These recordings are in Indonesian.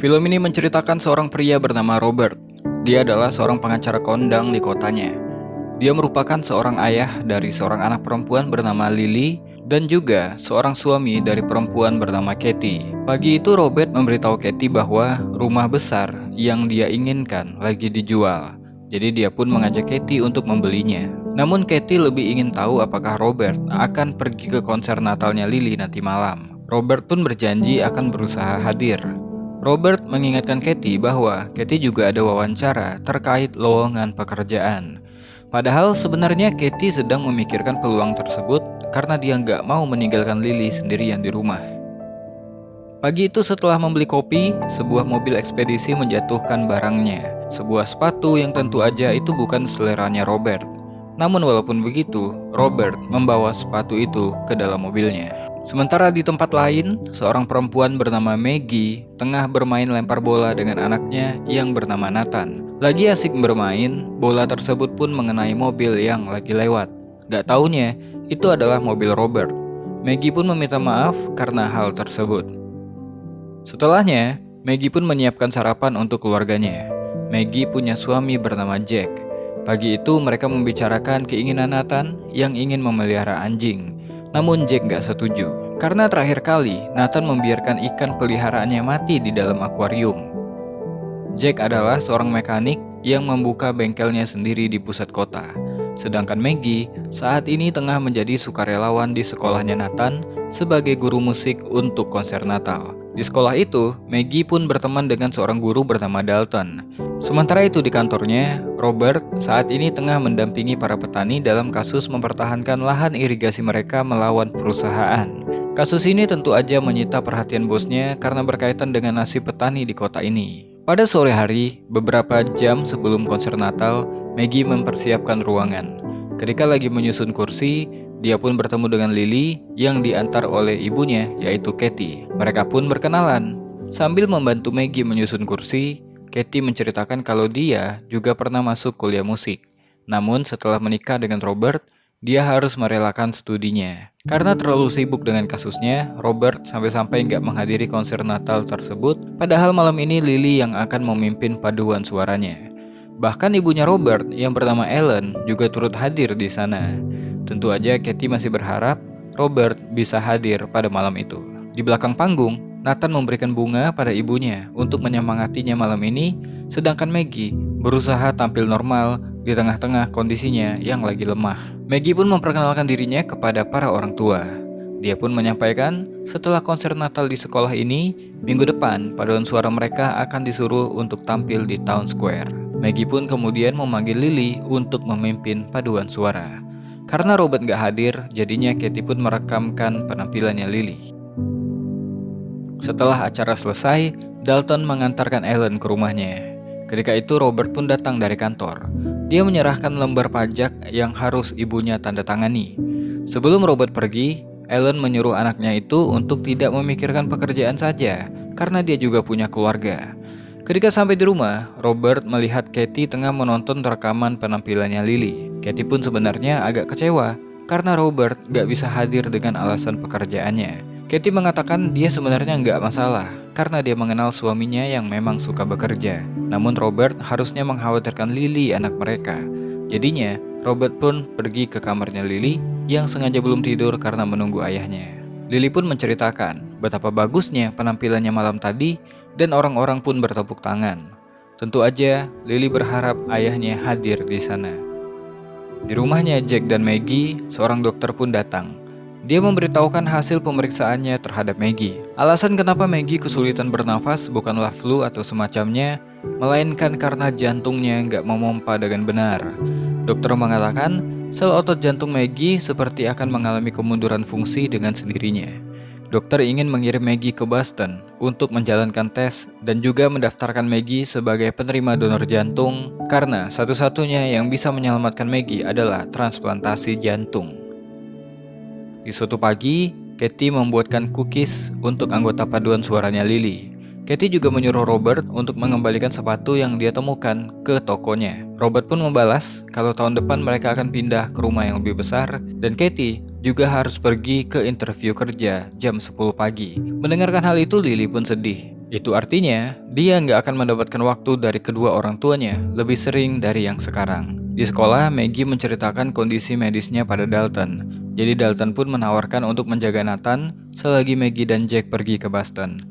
Film ini menceritakan seorang pria bernama Robert. Dia adalah seorang pengacara kondang di kotanya. Dia merupakan seorang ayah dari seorang anak perempuan bernama Lily dan juga seorang suami dari perempuan bernama Katie. Pagi itu Robert memberitahu Katie bahwa rumah besar yang dia inginkan lagi dijual. Jadi dia pun mengajak Katie untuk membelinya. Namun Katie lebih ingin tahu apakah Robert akan pergi ke konser Natalnya Lily nanti malam. Robert pun berjanji akan berusaha hadir. Robert mengingatkan Katie bahwa Katie juga ada wawancara terkait lowongan pekerjaan. Padahal sebenarnya Katie sedang memikirkan peluang tersebut karena dia nggak mau meninggalkan Lily sendirian di rumah. Pagi itu setelah membeli kopi, sebuah mobil ekspedisi menjatuhkan barangnya. Sebuah sepatu yang tentu aja itu bukan seleranya Robert. Namun walaupun begitu, Robert membawa sepatu itu ke dalam mobilnya. Sementara di tempat lain, seorang perempuan bernama Maggie tengah bermain lempar bola dengan anaknya yang bernama Nathan. Lagi asik bermain, bola tersebut pun mengenai mobil yang lagi lewat. Gak taunya, itu adalah mobil Robert. Maggie pun meminta maaf karena hal tersebut. Setelahnya, Maggie pun menyiapkan sarapan untuk keluarganya. Maggie punya suami bernama Jack. Pagi itu mereka membicarakan keinginan Nathan yang ingin memelihara anjing. Namun Jack gak setuju, karena terakhir kali Nathan membiarkan ikan peliharaannya mati di dalam akuarium. Jack adalah seorang mekanik yang membuka bengkelnya sendiri di pusat kota. Sedangkan Maggie saat ini tengah menjadi sukarelawan di sekolahnya Nathan sebagai guru musik untuk konser Natal. Di sekolah itu, Maggie pun berteman dengan seorang guru bernama Dalton. Sementara itu di kantornya, Robert saat ini tengah mendampingi para petani dalam kasus mempertahankan lahan irigasi mereka melawan perusahaan. Kasus ini tentu aja menyita perhatian bosnya karena berkaitan dengan nasib petani di kota ini. Pada sore hari, beberapa jam sebelum konser Natal, Maggie mempersiapkan ruangan. Ketika lagi menyusun kursi, dia pun bertemu dengan Lily yang diantar oleh ibunya yaitu Katie. Mereka pun berkenalan. Sambil membantu Maggie menyusun kursi, Katie menceritakan kalau dia juga pernah masuk kuliah musik. Namun setelah menikah dengan Robert, dia harus merelakan studinya. Karena terlalu sibuk dengan kasusnya, Robert sampai-sampai nggak menghadiri konser Natal tersebut. Padahal malam ini Lily yang akan memimpin paduan suaranya. Bahkan ibunya Robert yang bernama Ellen juga turut hadir di sana. Tentu aja Katie masih berharap Robert bisa hadir pada malam itu. Di belakang panggung, Nathan memberikan bunga pada ibunya untuk menyemangatinya malam ini, sedangkan Maggie berusaha tampil normal di tengah-tengah kondisinya yang lagi lemah. Maggie pun memperkenalkan dirinya kepada para orang tua. Dia pun menyampaikan setelah konser Natal di sekolah ini, minggu depan paduan suara mereka akan disuruh untuk tampil di Town Square. Maggie pun kemudian memanggil Lily untuk memimpin paduan suara. Karena Robert gak hadir, jadinya Katie pun merekamkan penampilannya Lily. Setelah acara selesai, Dalton mengantarkan Ellen ke rumahnya. Ketika itu Robert pun datang dari kantor. Dia menyerahkan lembar pajak yang harus ibunya tanda tangani. Sebelum Robert pergi, Ellen menyuruh anaknya itu untuk tidak memikirkan pekerjaan saja, karena dia juga punya keluarga. Ketika sampai di rumah, Robert melihat Katie tengah menonton rekaman penampilannya Lily. Katie pun sebenarnya agak kecewa, karena Robert gak bisa hadir dengan alasan pekerjaannya. Katie mengatakan dia sebenarnya nggak masalah karena dia mengenal suaminya yang memang suka bekerja. Namun Robert harusnya mengkhawatirkan Lily anak mereka. Jadinya Robert pun pergi ke kamarnya Lily yang sengaja belum tidur karena menunggu ayahnya. Lily pun menceritakan betapa bagusnya penampilannya malam tadi dan orang-orang pun bertepuk tangan. Tentu aja Lily berharap ayahnya hadir di sana. Di rumahnya Jack dan Maggie, seorang dokter pun datang. Dia memberitahukan hasil pemeriksaannya terhadap Maggie. Alasan kenapa Maggie kesulitan bernafas bukanlah flu atau semacamnya, melainkan karena jantungnya nggak memompa dengan benar. Dokter mengatakan sel otot jantung Maggie seperti akan mengalami kemunduran fungsi dengan sendirinya. Dokter ingin mengirim Maggie ke Boston untuk menjalankan tes dan juga mendaftarkan Maggie sebagai penerima donor jantung karena satu-satunya yang bisa menyelamatkan Maggie adalah transplantasi jantung. Di suatu pagi, Katie membuatkan cookies untuk anggota paduan suaranya Lily. Katie juga menyuruh Robert untuk mengembalikan sepatu yang dia temukan ke tokonya. Robert pun membalas kalau tahun depan mereka akan pindah ke rumah yang lebih besar dan Katie juga harus pergi ke interview kerja jam 10 pagi. Mendengarkan hal itu, Lily pun sedih. Itu artinya, dia nggak akan mendapatkan waktu dari kedua orang tuanya lebih sering dari yang sekarang. Di sekolah, Maggie menceritakan kondisi medisnya pada Dalton. Jadi Dalton pun menawarkan untuk menjaga Nathan selagi Maggie dan Jack pergi ke Boston.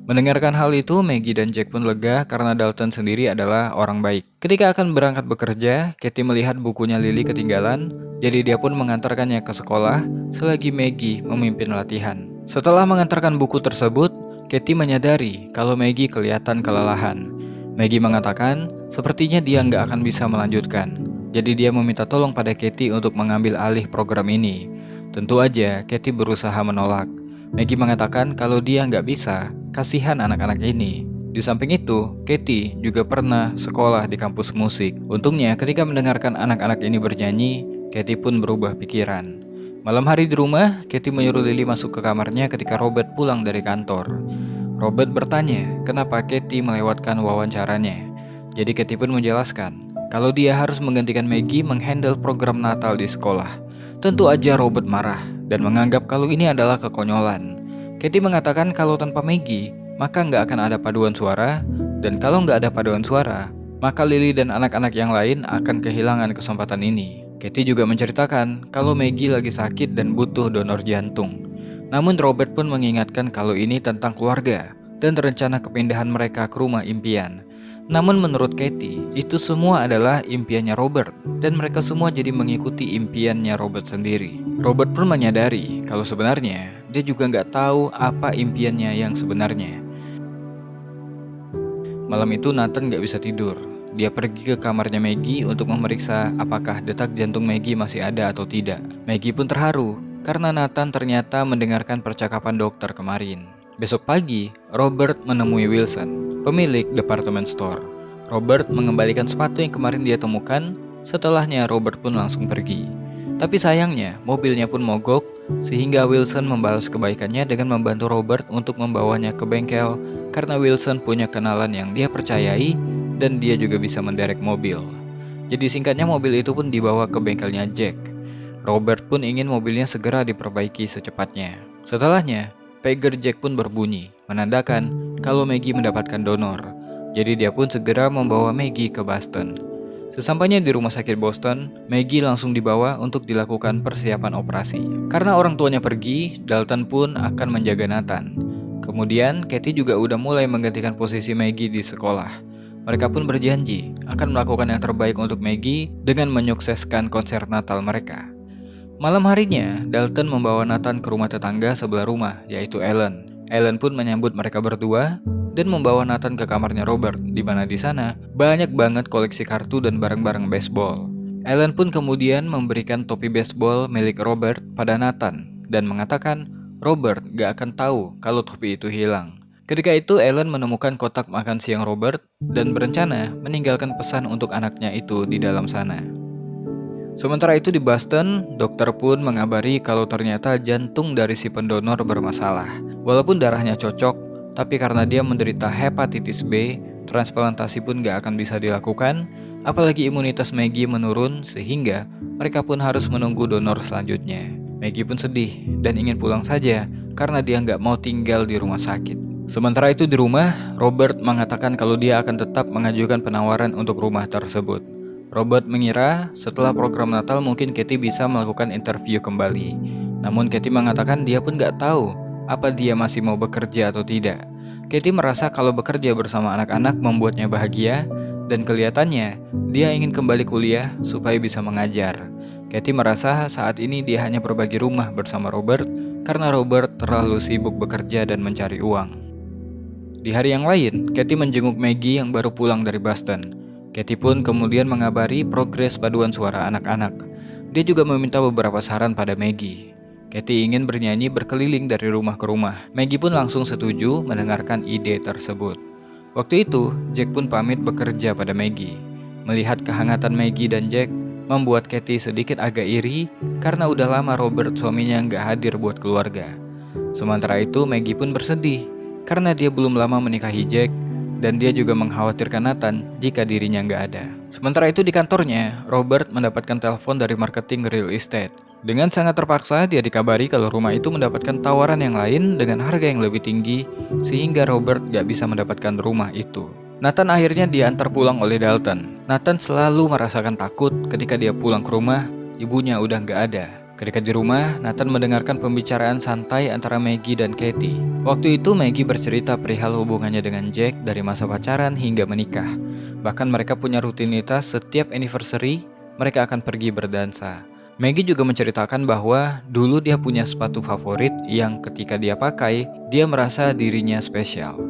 Mendengarkan hal itu, Maggie dan Jack pun lega karena Dalton sendiri adalah orang baik. Ketika akan berangkat bekerja, Katie melihat bukunya Lily ketinggalan, jadi dia pun mengantarkannya ke sekolah selagi Maggie memimpin latihan. Setelah mengantarkan buku tersebut, Katie menyadari kalau Maggie kelihatan kelelahan. Maggie mengatakan, sepertinya dia nggak akan bisa melanjutkan. Jadi dia meminta tolong pada Katie untuk mengambil alih program ini. Tentu aja, Katie berusaha menolak. Maggie mengatakan kalau dia nggak bisa, kasihan anak-anak ini. Di samping itu, Katie juga pernah sekolah di kampus musik. Untungnya, ketika mendengarkan anak-anak ini bernyanyi, Katie pun berubah pikiran. Malam hari di rumah, Katie menyuruh Lily masuk ke kamarnya ketika Robert pulang dari kantor. Robert bertanya kenapa Katie melewatkan wawancaranya. Jadi Katie pun menjelaskan kalau dia harus menggantikan Maggie menghandle program Natal di sekolah. Tentu aja Robert marah dan menganggap kalau ini adalah kekonyolan. Katie mengatakan kalau tanpa Maggie, maka nggak akan ada paduan suara, dan kalau nggak ada paduan suara, maka Lily dan anak-anak yang lain akan kehilangan kesempatan ini. Katie juga menceritakan kalau Maggie lagi sakit dan butuh donor jantung. Namun Robert pun mengingatkan kalau ini tentang keluarga dan rencana kepindahan mereka ke rumah impian. Namun menurut Katie, itu semua adalah impiannya Robert dan mereka semua jadi mengikuti impiannya Robert sendiri. Robert pun menyadari kalau sebenarnya dia juga nggak tahu apa impiannya yang sebenarnya. Malam itu Nathan nggak bisa tidur. Dia pergi ke kamarnya Maggie untuk memeriksa apakah detak jantung Maggie masih ada atau tidak. Maggie pun terharu karena Nathan ternyata mendengarkan percakapan dokter kemarin. Besok pagi, Robert menemui Wilson, pemilik department store. Robert mengembalikan sepatu yang kemarin dia temukan, setelahnya Robert pun langsung pergi. Tapi sayangnya, mobilnya pun mogok, sehingga Wilson membalas kebaikannya dengan membantu Robert untuk membawanya ke bengkel karena Wilson punya kenalan yang dia percayai dan dia juga bisa menderek mobil. Jadi singkatnya mobil itu pun dibawa ke bengkelnya Jack. Robert pun ingin mobilnya segera diperbaiki secepatnya. Setelahnya, pager Jack pun berbunyi, menandakan kalau Maggie mendapatkan donor. Jadi dia pun segera membawa Maggie ke Boston. Sesampainya di rumah sakit Boston, Maggie langsung dibawa untuk dilakukan persiapan operasi. Karena orang tuanya pergi, Dalton pun akan menjaga Nathan. Kemudian, Katie juga udah mulai menggantikan posisi Maggie di sekolah. Mereka pun berjanji akan melakukan yang terbaik untuk Maggie dengan menyukseskan konser Natal mereka. Malam harinya, Dalton membawa Nathan ke rumah tetangga sebelah rumah, yaitu Ellen. Ellen pun menyambut mereka berdua dan membawa Nathan ke kamarnya Robert, di mana di sana banyak banget koleksi kartu dan barang-barang baseball. Ellen pun kemudian memberikan topi baseball milik Robert pada Nathan dan mengatakan Robert gak akan tahu kalau topi itu hilang. Ketika itu Ellen menemukan kotak makan siang Robert dan berencana meninggalkan pesan untuk anaknya itu di dalam sana. Sementara itu di Boston, dokter pun mengabari kalau ternyata jantung dari si pendonor bermasalah. Walaupun darahnya cocok, tapi karena dia menderita hepatitis B, transplantasi pun gak akan bisa dilakukan, apalagi imunitas Maggie menurun sehingga mereka pun harus menunggu donor selanjutnya. Maggie pun sedih dan ingin pulang saja karena dia gak mau tinggal di rumah sakit. Sementara itu di rumah, Robert mengatakan kalau dia akan tetap mengajukan penawaran untuk rumah tersebut. Robert mengira setelah program Natal mungkin Katie bisa melakukan interview kembali. Namun Katie mengatakan dia pun gak tahu apa dia masih mau bekerja atau tidak. Katie merasa kalau bekerja bersama anak-anak membuatnya bahagia dan kelihatannya dia ingin kembali kuliah supaya bisa mengajar. Katie merasa saat ini dia hanya berbagi rumah bersama Robert karena Robert terlalu sibuk bekerja dan mencari uang. Di hari yang lain, Katie menjenguk Maggie yang baru pulang dari Boston. Katie pun kemudian mengabari progres paduan suara anak-anak. Dia juga meminta beberapa saran pada Maggie. Katie ingin bernyanyi berkeliling dari rumah ke rumah. Maggie pun langsung setuju mendengarkan ide tersebut. Waktu itu, Jack pun pamit bekerja pada Maggie. Melihat kehangatan Maggie dan Jack, membuat Katie sedikit agak iri karena udah lama Robert suaminya nggak hadir buat keluarga. Sementara itu, Maggie pun bersedih karena dia belum lama menikahi Jack dan dia juga mengkhawatirkan Nathan jika dirinya nggak ada. Sementara itu di kantornya, Robert mendapatkan telepon dari marketing real estate. Dengan sangat terpaksa, dia dikabari kalau rumah itu mendapatkan tawaran yang lain dengan harga yang lebih tinggi, sehingga Robert gak bisa mendapatkan rumah itu. Nathan akhirnya diantar pulang oleh Dalton. Nathan selalu merasakan takut ketika dia pulang ke rumah, ibunya udah gak ada. Ketika di rumah, Nathan mendengarkan pembicaraan santai antara Maggie dan Katie. Waktu itu Maggie bercerita perihal hubungannya dengan Jack dari masa pacaran hingga menikah. Bahkan mereka punya rutinitas setiap anniversary, mereka akan pergi berdansa. Maggie juga menceritakan bahwa dulu dia punya sepatu favorit yang ketika dia pakai, dia merasa dirinya spesial.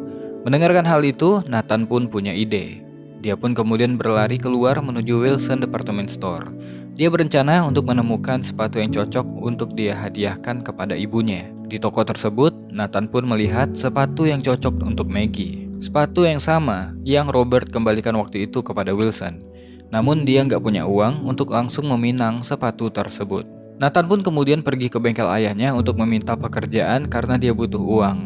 Mendengarkan hal itu, Nathan pun punya ide. Dia pun kemudian berlari keluar menuju Wilson Department Store. Dia berencana untuk menemukan sepatu yang cocok untuk dia hadiahkan kepada ibunya. Di toko tersebut, Nathan pun melihat sepatu yang cocok untuk Maggie. Sepatu yang sama yang Robert kembalikan waktu itu kepada Wilson. Namun dia nggak punya uang untuk langsung meminang sepatu tersebut. Nathan pun kemudian pergi ke bengkel ayahnya untuk meminta pekerjaan karena dia butuh uang.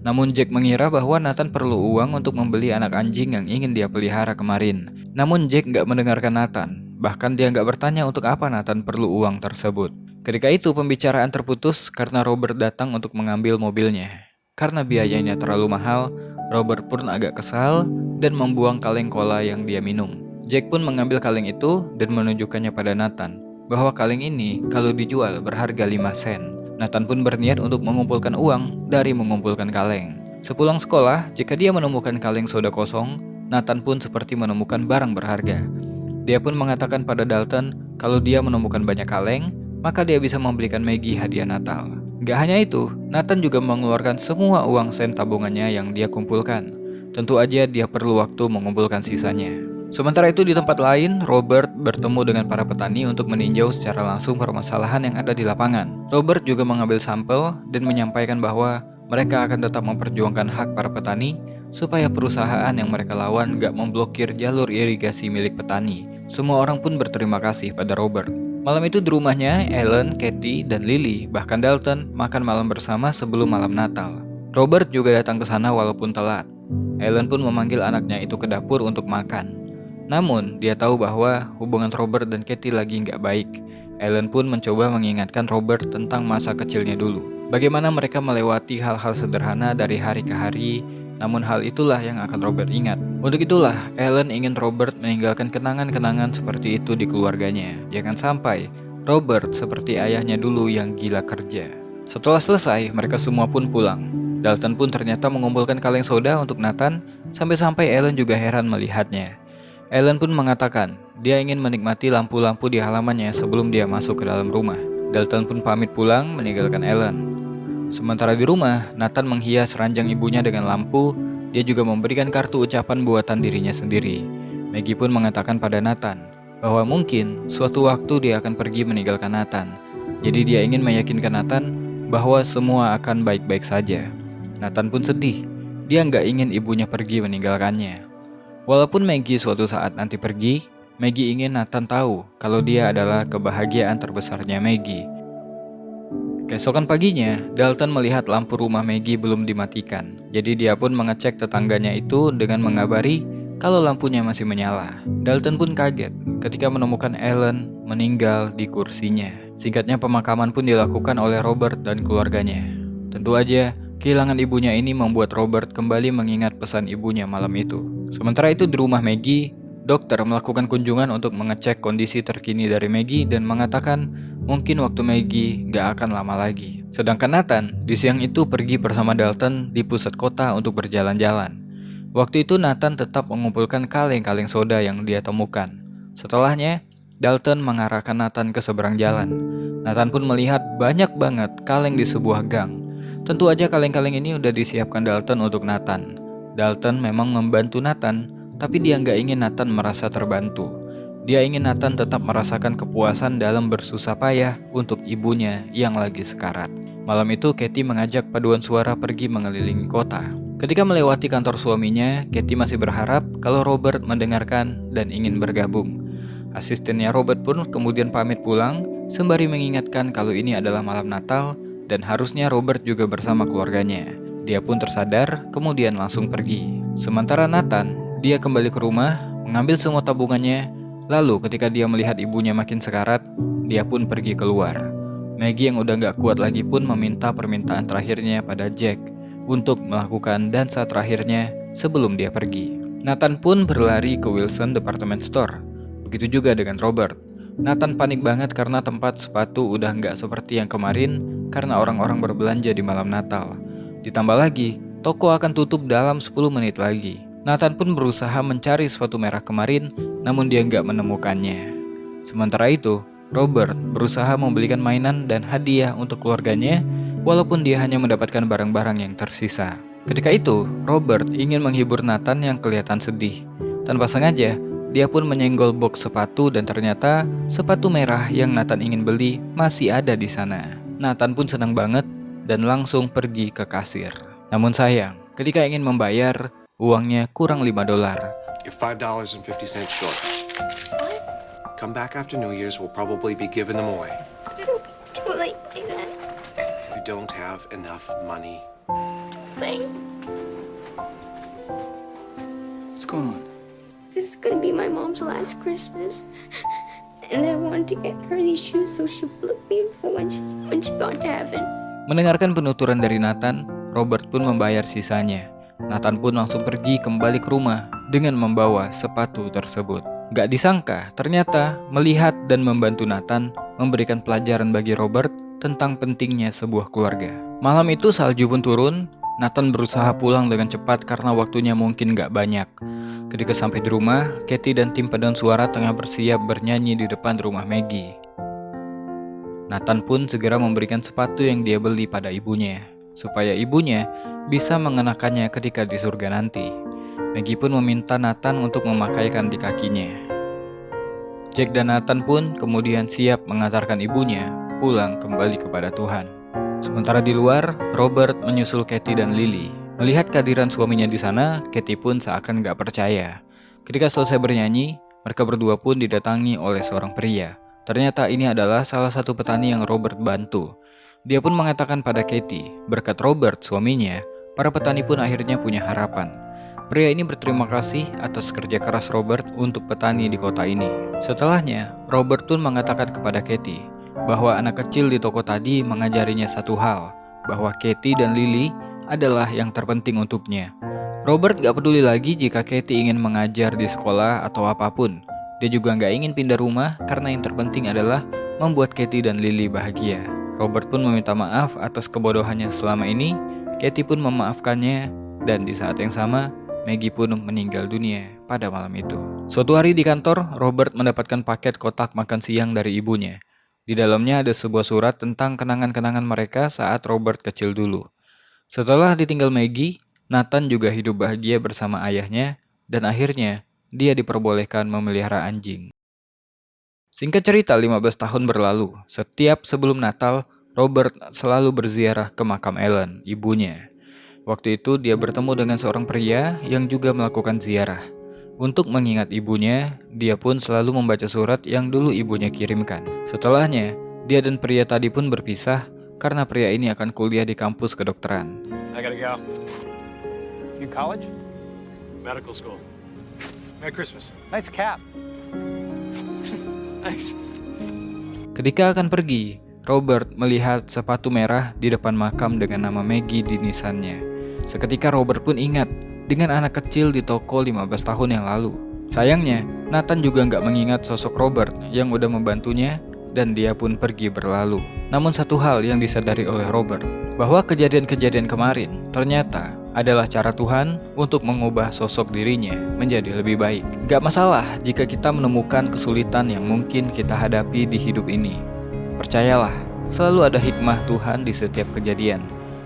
Namun Jack mengira bahwa Nathan perlu uang untuk membeli anak anjing yang ingin dia pelihara kemarin. Namun Jack nggak mendengarkan Nathan. Bahkan dia nggak bertanya untuk apa Nathan perlu uang tersebut. Ketika itu pembicaraan terputus karena Robert datang untuk mengambil mobilnya. Karena biayanya terlalu mahal, Robert pun agak kesal dan membuang kaleng cola yang dia minum. Jack pun mengambil kaleng itu dan menunjukkannya pada Nathan, bahwa kaleng ini kalau dijual berharga 5 sen. Nathan pun berniat untuk mengumpulkan uang dari mengumpulkan kaleng. Sepulang sekolah, jika dia menemukan kaleng soda kosong, Nathan pun seperti menemukan barang berharga. Dia pun mengatakan pada Dalton kalau dia menemukan banyak kaleng, maka dia bisa membelikan Maggie hadiah Natal. Gak hanya itu, Nathan juga mengeluarkan semua uang sen tabungannya yang dia kumpulkan. Tentu aja dia perlu waktu mengumpulkan sisanya. Sementara itu di tempat lain, Robert bertemu dengan para petani untuk meninjau secara langsung permasalahan yang ada di lapangan. Robert juga mengambil sampel dan menyampaikan bahwa mereka akan tetap memperjuangkan hak para petani supaya perusahaan yang mereka lawan gak memblokir jalur irigasi milik petani. Semua orang pun berterima kasih pada Robert. Malam itu di rumahnya, Ellen, Katie, dan Lily, bahkan Dalton, makan malam bersama sebelum malam Natal. Robert juga datang ke sana walaupun telat. Ellen pun memanggil anaknya itu ke dapur untuk makan. Namun, dia tahu bahwa hubungan Robert dan Katie lagi nggak baik. Ellen pun mencoba mengingatkan Robert tentang masa kecilnya dulu. Bagaimana mereka melewati hal-hal sederhana dari hari ke hari, namun hal itulah yang akan Robert ingat. Untuk itulah, Ellen ingin Robert meninggalkan kenangan-kenangan seperti itu di keluarganya. Jangan sampai Robert seperti ayahnya dulu yang gila kerja. Setelah selesai, mereka semua pun pulang. Dalton pun ternyata mengumpulkan kaleng soda untuk Nathan, sampai-sampai Ellen juga heran melihatnya. Ellen pun mengatakan dia ingin menikmati lampu-lampu di halamannya sebelum dia masuk ke dalam rumah. Dalton pun pamit pulang meninggalkan Ellen. Sementara di rumah, Nathan menghias ranjang ibunya dengan lampu. Dia juga memberikan kartu ucapan buatan dirinya sendiri. Maggie pun mengatakan pada Nathan bahwa mungkin suatu waktu dia akan pergi meninggalkan Nathan. Jadi dia ingin meyakinkan Nathan bahwa semua akan baik-baik saja. Nathan pun sedih. Dia nggak ingin ibunya pergi meninggalkannya. Walaupun Maggie suatu saat nanti pergi, Maggie ingin Nathan tahu kalau dia adalah kebahagiaan terbesarnya Maggie. Keesokan paginya, Dalton melihat lampu rumah Maggie belum dimatikan. Jadi dia pun mengecek tetangganya itu dengan mengabari kalau lampunya masih menyala. Dalton pun kaget ketika menemukan Ellen meninggal di kursinya. Singkatnya pemakaman pun dilakukan oleh Robert dan keluarganya. Tentu aja, kehilangan ibunya ini membuat Robert kembali mengingat pesan ibunya malam itu. Sementara itu di rumah Maggie, dokter melakukan kunjungan untuk mengecek kondisi terkini dari Maggie dan mengatakan mungkin waktu Maggie gak akan lama lagi. Sedangkan Nathan di siang itu pergi bersama Dalton di pusat kota untuk berjalan-jalan. Waktu itu Nathan tetap mengumpulkan kaleng-kaleng soda yang dia temukan. Setelahnya, Dalton mengarahkan Nathan ke seberang jalan. Nathan pun melihat banyak banget kaleng di sebuah gang. Tentu aja kaleng-kaleng ini udah disiapkan Dalton untuk Nathan. Dalton memang membantu Nathan, tapi dia nggak ingin Nathan merasa terbantu. Dia ingin Nathan tetap merasakan kepuasan dalam bersusah payah untuk ibunya yang lagi sekarat. Malam itu Katie mengajak paduan suara pergi mengelilingi kota. Ketika melewati kantor suaminya, Katie masih berharap kalau Robert mendengarkan dan ingin bergabung. Asistennya Robert pun kemudian pamit pulang, sembari mengingatkan kalau ini adalah malam Natal dan harusnya Robert juga bersama keluarganya. Dia pun tersadar, kemudian langsung pergi. Sementara Nathan, dia kembali ke rumah, mengambil semua tabungannya. Lalu ketika dia melihat ibunya makin sekarat, dia pun pergi keluar. Maggie yang udah gak kuat lagi pun meminta permintaan terakhirnya pada Jack untuk melakukan dansa terakhirnya sebelum dia pergi. Nathan pun berlari ke Wilson Department Store. Begitu juga dengan Robert. Nathan panik banget karena tempat sepatu udah gak seperti yang kemarin karena orang-orang berbelanja di malam Natal. Ditambah lagi, toko akan tutup dalam 10 menit lagi. Nathan pun berusaha mencari sepatu merah kemarin, namun dia gak menemukannya. Sementara itu, Robert berusaha membelikan mainan dan hadiah untuk keluarganya, walaupun dia hanya mendapatkan barang-barang yang tersisa. Ketika itu, Robert ingin menghibur Nathan yang kelihatan sedih. Tanpa sengaja, dia pun menyenggol box sepatu dan ternyata sepatu merah yang Nathan ingin beli masih ada di sana. Nathan pun senang banget dan langsung pergi ke kasir. Namun sayang, ketika ingin membayar, uangnya kurang $5. You're $5.50 short. What? Come back after New Year's, we'll probably be giving them away. It'll be too late by then. You don't have enough money. Late. What's going on? This is gonna be my mom's last Christmas. And I wanted to get her these shoes so she would look beautiful when she got to heaven. Mendengarkan penuturan dari Nathan, Robert pun membayar sisanya. Nathan pun langsung pergi kembali ke rumah dengan membawa sepatu tersebut. Gak disangka, ternyata melihat dan membantu Nathan memberikan pelajaran bagi Robert tentang pentingnya sebuah keluarga. Malam itu salju pun turun. Nathan berusaha pulang dengan cepat karena waktunya mungkin gak banyak. Ketika sampai di rumah, Katie dan tim paduan suara tengah bersiap bernyanyi di depan rumah Maggie. Nathan pun segera memberikan sepatu yang dia beli pada ibunya, supaya ibunya bisa mengenakannya ketika di surga nanti. Maggie pun meminta Nathan untuk memakaikan di kakinya. Jack dan Nathan pun kemudian siap mengantarkan ibunya pulang kembali kepada Tuhan. Sementara di luar, Robert menyusul Katie dan Lily. Melihat kehadiran suaminya di sana, Katie pun seakan gak percaya. Ketika selesai bernyanyi, mereka berdua pun didatangi oleh seorang pria. Ternyata ini adalah salah satu petani yang Robert bantu. Dia pun mengatakan pada Katie, berkat Robert suaminya, para petani pun akhirnya punya harapan. Pria ini berterima kasih atas kerja keras Robert untuk petani di kota ini. Setelahnya, Robert pun mengatakan kepada Katie bahwa anak kecil di toko tadi mengajarinya satu hal, bahwa Katie dan Lily adalah yang terpenting untuknya. Robert gak peduli lagi jika Katie ingin mengajar di sekolah atau apapun. Dia juga gak ingin pindah rumah karena yang terpenting adalah membuat Katie dan Lily bahagia. Robert pun meminta maaf atas kebodohannya selama ini. Katie pun memaafkannya, dan di saat yang sama, Maggie pun meninggal dunia pada malam itu. Suatu hari di kantor, Robert mendapatkan paket kotak makan siang dari ibunya. Di dalamnya ada sebuah surat tentang kenangan-kenangan mereka saat Robert kecil dulu. Setelah ditinggal Maggie, Nathan juga hidup bahagia bersama ayahnya, dan akhirnya dia diperbolehkan memelihara anjing. Singkat cerita, 15 tahun berlalu. Setiap sebelum Natal, Robert selalu berziarah ke makam Ellen, ibunya. Waktu itu dia bertemu dengan seorang pria yang juga melakukan ziarah. Untuk mengingat ibunya, dia pun selalu membaca surat yang dulu ibunya kirimkan. Setelahnya, dia dan pria tadi pun berpisah karena pria ini akan kuliah di kampus kedokteran. I gotta go. You college? Medical school. Merry Christmas. Nice cap. Thanks. Ketika akan pergi, Robert melihat sepatu merah di depan makam dengan nama Maggie di nisannya. Seketika Robert pun ingat dengan anak kecil di toko 15 tahun yang lalu. Sayangnya, Nathan juga nggak mengingat sosok Robert yang udah membantunya, dan dia pun pergi berlalu. Namun satu hal yang disadari oleh Robert, bahwa kejadian-kejadian kemarin ternyata adalah cara Tuhan untuk mengubah sosok dirinya menjadi lebih baik. Gak masalah jika kita menemukan kesulitan yang mungkin kita hadapi di hidup ini. Percayalah, selalu ada hikmah Tuhan di setiap kejadian.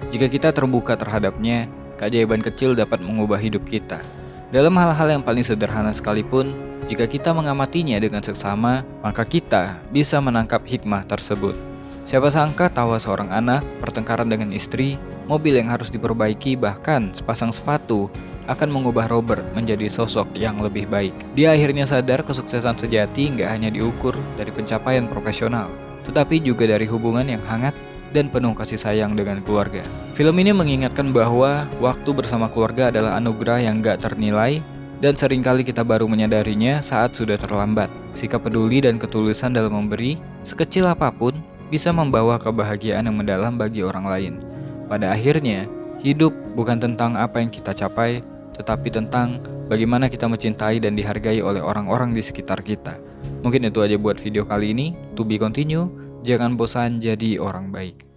Jika kita terbuka terhadapnya, keajaiban kecil dapat mengubah hidup kita. Dalam hal-hal yang paling sederhana sekalipun, jika kita mengamatinya dengan seksama, maka kita bisa menangkap hikmah tersebut. Siapa sangka tawa seorang anak, pertengkaran dengan istri, mobil yang harus diperbaiki, bahkan sepasang sepatu akan mengubah Robert menjadi sosok yang lebih baik. Dia akhirnya sadar kesuksesan sejati nggak hanya diukur dari pencapaian profesional, tetapi juga dari hubungan yang hangat dan penuh kasih sayang dengan keluarga. Film ini mengingatkan bahwa waktu bersama keluarga adalah anugerah yang gak ternilai, dan seringkali kita baru menyadarinya saat sudah terlambat. Sikap peduli dan ketulusan dalam memberi, sekecil apapun, bisa membawa kebahagiaan yang mendalam bagi orang lain. Pada akhirnya, hidup bukan tentang apa yang kita capai, tetapi tentang bagaimana kita mencintai dan dihargai oleh orang-orang di sekitar kita. Mungkin itu aja buat video kali ini. To be continue, jangan bosan jadi orang baik.